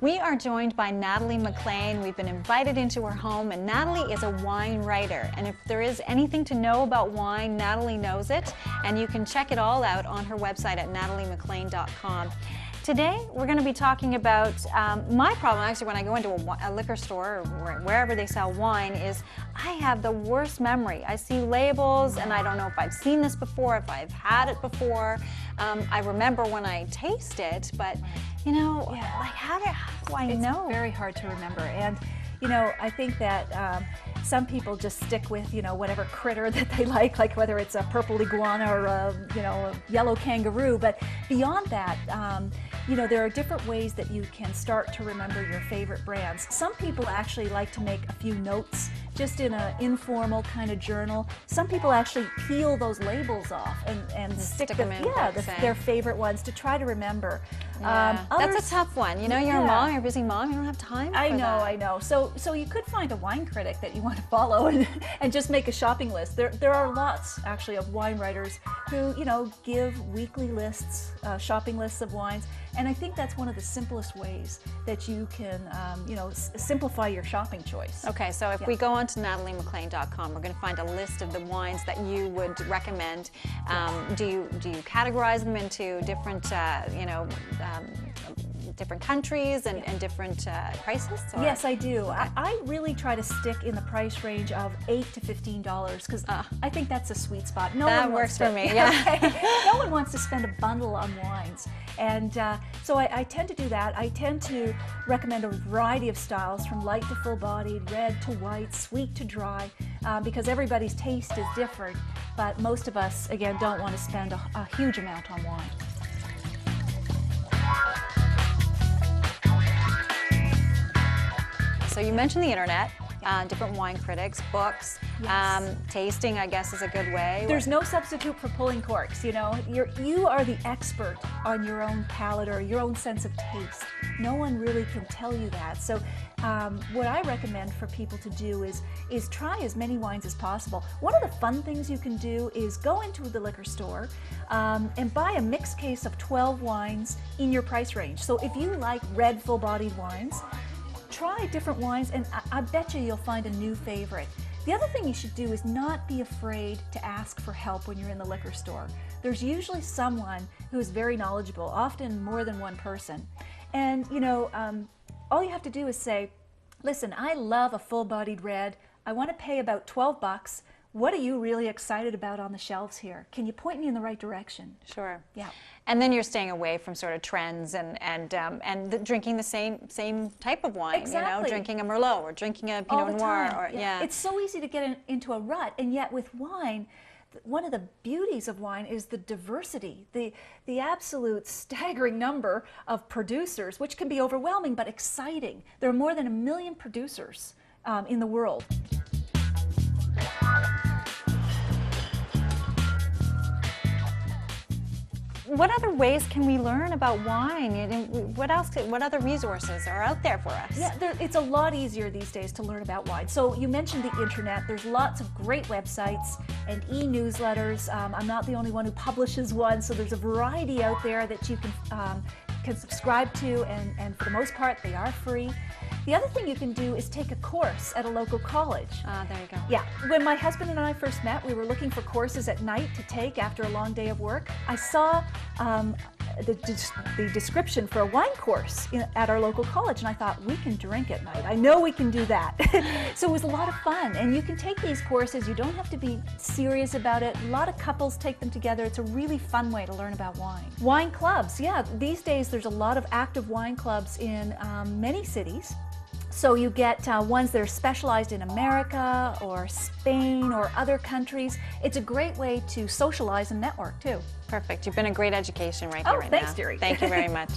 We are joined by Natalie McLean. We've been invited into her home, and Natalie is a wine writer. And if there is anything to know about wine, Natalie knows it. And you can check it all out on her website at nataliemclean.com. Today, we're going to be talking about my problem, actually, when I go into a liquor store or wherever they sell wine, is I have the worst memory. I see labels, and I don't know if I've seen this before, if I've had it before. I remember when I taste it, but, you know, like how do I know? It's very hard to remember. And, you know, I think that some people just stick with, you know, whatever critter that they like whether it's a purple iguana or a, you know, a yellow kangaroo. But beyond that, you know, there are different ways that you can start to remember your favorite brands. Some people actually like to make a few notes just in an informal kind of journal. Some people actually peel those labels off and stick them in, their favorite ones to try to remember. Yeah. That's a tough one. You know, you're a mom, you're a busy mom, you don't have time for that. I know. So you could find a wine critic that you want to follow and just make a shopping list. There are lots, actually, of wine writers who, you know, give weekly lists, shopping lists of wines. And I think that's one of the simplest ways that you can, you know, simplify your shopping choice. Okay, so if we go on to nataliemclean.com, we're going to find a list of the wines that you would recommend. Do you categorize them into different, you know, different countries and different prices? Or? Yes, I do. Okay. I really try to stick in the price range of $8 to $15 because I think that's a sweet spot. That works for me, yeah. No one wants to spend a bundle on wines. And so I tend to do that. I tend to recommend a variety of styles from light to full-bodied, red to white, sweet to dry, because everybody's taste is different. But most of us, again, don't want to spend a huge amount on wine. So you mentioned the internet, different wine critics, books, tasting, I guess, is a good way. There's no substitute for pulling corks, you know. You are the expert on your own palate or your own sense of taste. No one really can tell you that. So what I recommend for people to do is try as many wines as possible. One of the fun things you can do is go into the liquor store and buy a mixed case of 12 wines in your price range. So if you like red full-bodied wines, try different wines, and I bet you'll find a new favorite. The other thing you should do is not be afraid to ask for help when you're in the liquor store. There's usually someone who is very knowledgeable, often more than one person. And, you know, all you have to do is say, listen, I love a full-bodied red. I want to pay about 12 bucks. What are you really excited about on the shelves here? Can you point me in the right direction? Sure. Yeah. And then you're staying away from sort of trends and drinking the same type of wine. Exactly. You know, drinking a Merlot or drinking a Pinot Noir. Or, It's so easy to get into a rut, and yet with wine, one of the beauties of wine is the diversity, the absolute staggering number of producers, which can be overwhelming but exciting. There are more than 1 million producers in the world. What other ways can we learn about wine? What other resources are out there for us? Yeah, it's a lot easier these days to learn about wine. So you mentioned the internet. There's lots of great websites and e-newsletters. I'm not the only one who publishes one, so there's a variety out there that you can subscribe to, and for the most part, they are free. The other thing you can do is take a course at a local college. There you go. Yeah. When my husband and I first met, we were looking for courses at night to take after a long day of work. I saw the description for a wine course at our local college, and I thought, we can drink at night. I know we can do that. So it was a lot of fun, and you can take these courses. You don't have to be serious about it. A lot of couples take them together. It's a really fun way to learn about wine. Wine clubs, yeah. These days there's a lot of active wine clubs in many cities. So you get ones that are specialized in America or Spain or other countries. It's a great way to socialize and network too. Perfect. You've been a great education right here right thanks, now. Jerry. Thank you very much.